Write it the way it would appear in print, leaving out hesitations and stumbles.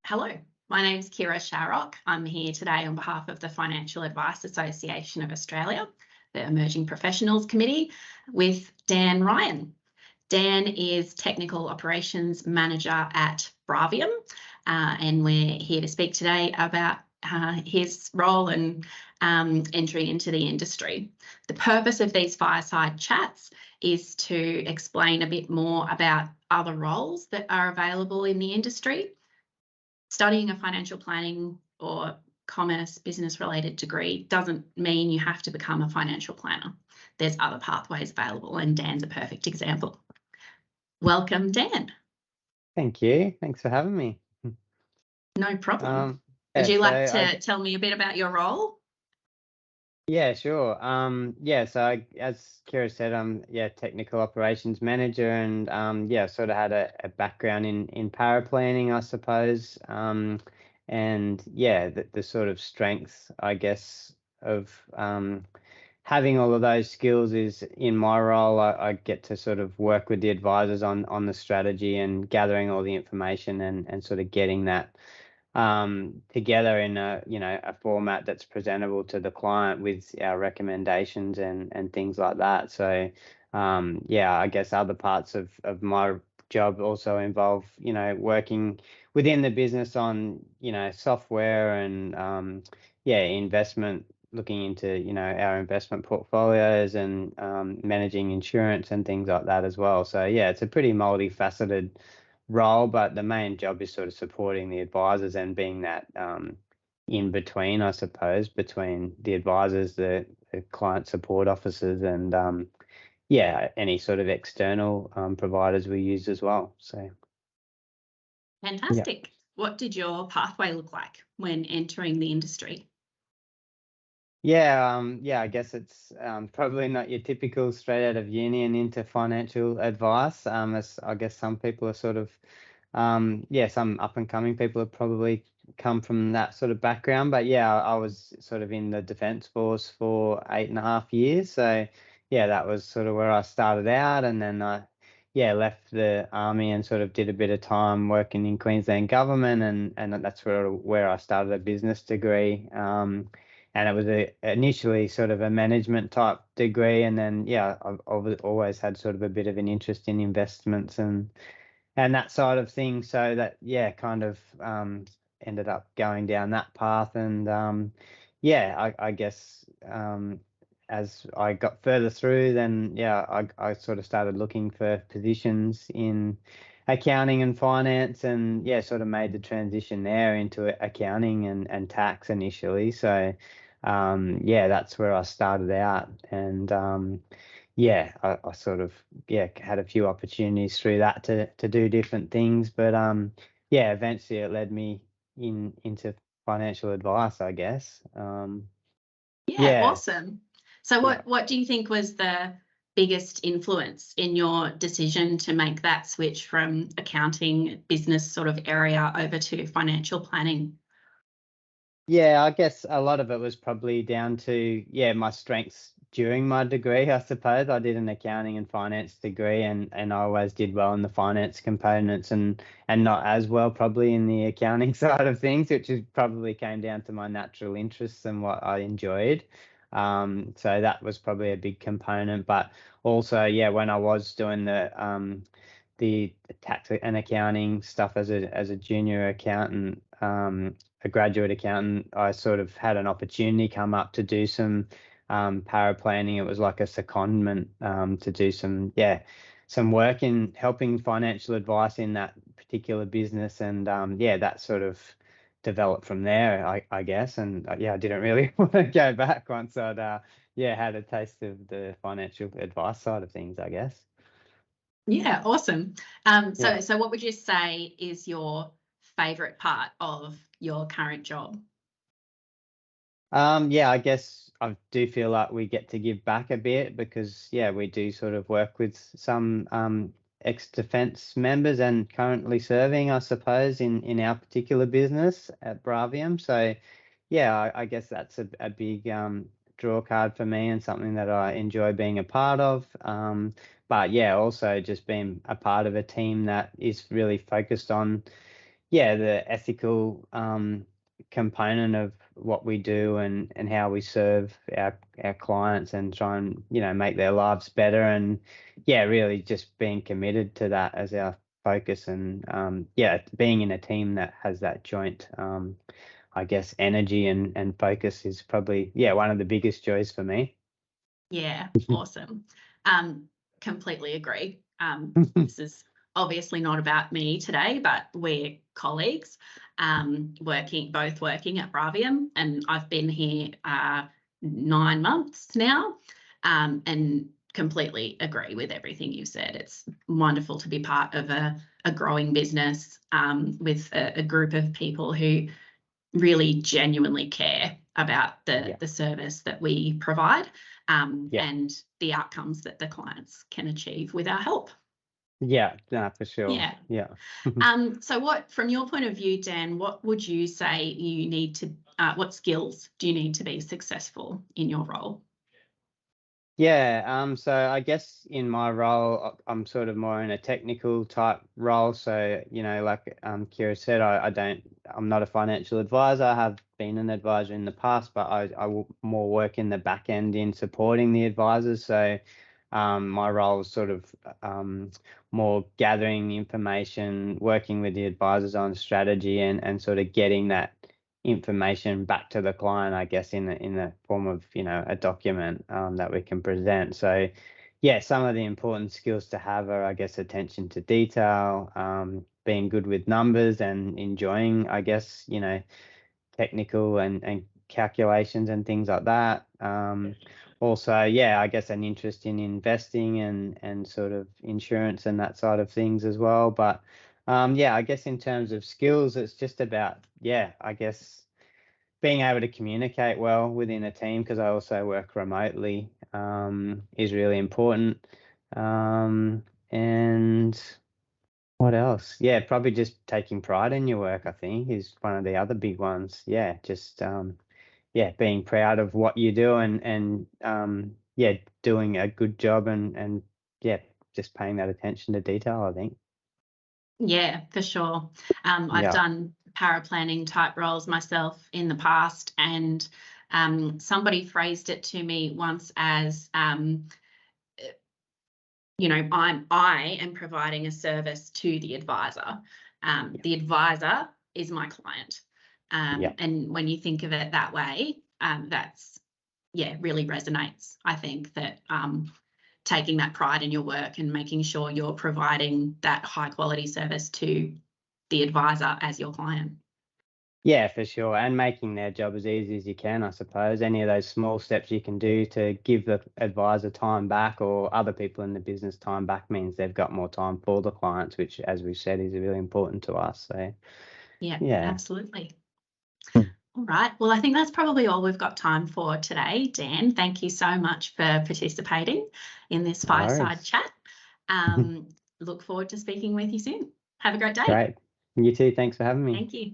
Hello, my name's Kirra Sharrock. I'm here today on behalf of the Financial Advice Association of Australia, the Emerging Professionals Committee, with Dan Ryan. Dan is Technical Operations Manager at Bravium, and we're here to speak today about his role and entry into the industry. The purpose of these fireside chats is to explain a bit more about other roles that are available in the industry. Studying a financial planning or commerce business related degree doesn't mean you have to become a financial planner. There's other pathways available, and Dan's a perfect example. Welcome, Dan. Thank you. Thanks for having me. No problem. Would you like to tell me a bit about your role? Yeah, sure. As Kirra said, I'm technical operations manager, and sort of had a background in paraplanning, I suppose. The sort of strengths, I guess, of having all of those skills is in my role. I get to sort of work with the advisors on the strategy and gathering all the information and sort of getting that together in a format that's presentable to the client with our recommendations and things like that. So I guess other parts of my job also involve working within the business on software and investment, looking into our investment portfolios and managing insurance and things like that as well. So it's a pretty multifaceted role, but the main job is sort of supporting the advisors and being that in between, I suppose, between the advisors, the client support officers, and any sort of external providers we use as well. So fantastic. What did your pathway look like when entering the industry? I guess it's probably not your typical straight out of uni and into financial advice. As I guess some people are sort of, some up and coming people have probably come from that sort of background. But I was sort of in the Defence Force for 8.5 years. So that was sort of where I started out, and then I left the army and sort of did a bit of time working in Queensland government, and that's where I started a business degree. And it was initially sort of a management type degree, and then I've always had sort of a bit of an interest in investments and that side of things. So that kind of ended up going down that path, and I guess as I got further through, then I sort of started looking for positions in accounting and finance, and sort of made the transition there into accounting and tax initially. So that's where I started out, and I sort of had a few opportunities through that to do different things, but eventually it led me into financial advice, I guess. Awesome. So what do you think was the biggest influence in your decision to make that switch from accounting business sort of area over to financial planning? I guess a lot of it was probably down to my strengths during my degree, I suppose. I did an accounting and finance degree, and I always did well in the finance components and not as well probably in the accounting side of things, which probably came down to my natural interests and what I enjoyed. So that was probably a big component. But also, when I was doing the tax and accounting stuff as a junior accountant, a graduate accountant, I sort of had an opportunity come up to do some paraplanning. It was like a secondment to do some work in helping financial advice in that particular business, and that sort of developed from there, I guess. And I didn't really want to go back once I'd had a taste of the financial advice side of things, I guess. Yeah, awesome. So what would you say is your favourite part of your current job? I guess I do feel like we get to give back a bit, because we do sort of work with some ex-defence members and currently serving, I suppose, in our particular business at Bravium. So I guess that's a big draw card for me, and something that I enjoy being a part of. But also just being a part of a team that is really focused on yeah, the ethical component of what we do and how we serve our clients and try and, you know, make their lives better. And yeah, really just being committed to that as our focus. And yeah, being in a team that has that joint I guess energy and focus is probably, yeah, one of the biggest joys for me. Yeah, awesome. Completely agree. This is obviously not about me today, but we're colleagues, both working at Bravium, and I've been here 9 months now, and completely agree with everything you said. It's wonderful to be part of a growing business with a group of people who really genuinely care about the service that we provide, and the outcomes that the clients can achieve with our help. Yeah, no, for sure. Yeah. Yeah. So what, from your point of view, Dan, what would you say you need to, what skills do you need to be successful in your role? Yeah, so I guess in my role, I'm sort of more in a technical type role. So, you know, like Kirra said, I'm not a financial advisor. I have been an advisor in the past, but I will more work in the back end in supporting the advisors. So, my role is sort of more gathering information, working with the advisors on strategy and sort of getting that information back to the client, I guess, in the form of, you know, a document that we can present. So yeah, some of the important skills to have are, I guess, attention to detail, being good with numbers and enjoying, I guess, you know, technical and calculations and things like that. Also, yeah, I guess an interest in investing and sort of insurance and that side of things as well. But yeah, I guess in terms of skills, it's just about, yeah, I guess being able to communicate well within a team, because I also work remotely, is really important. And what else? Yeah, probably just taking pride in your work, I think, is one of the other big ones. Yeah, just yeah, being proud of what you do and yeah, doing a good job and yeah, just paying that attention to detail, I think. Yeah, for sure. I've Yeah. done paraplanning type roles myself in the past, and somebody phrased it to me once as, you know, I am providing a service to the advisor. The advisor is my client. Yeah. And when you think of it that way, that's, yeah, really resonates. I think that taking that pride in your work and making sure you're providing that high quality service to the advisor as your client. Yeah, for sure. And making their job as easy as you can, I suppose. Any of those small steps you can do to give the advisor time back or other people in the business time back means they've got more time for the clients, which, as we said, is really important to us. So, Yeah, yeah. absolutely. All right. Well, I think that's probably all we've got time for today. Dan, thank you so much for participating in this No fireside worries. chat. Look forward to speaking with you soon. Have a great day. Great. You too. Thanks for having me. Thank you.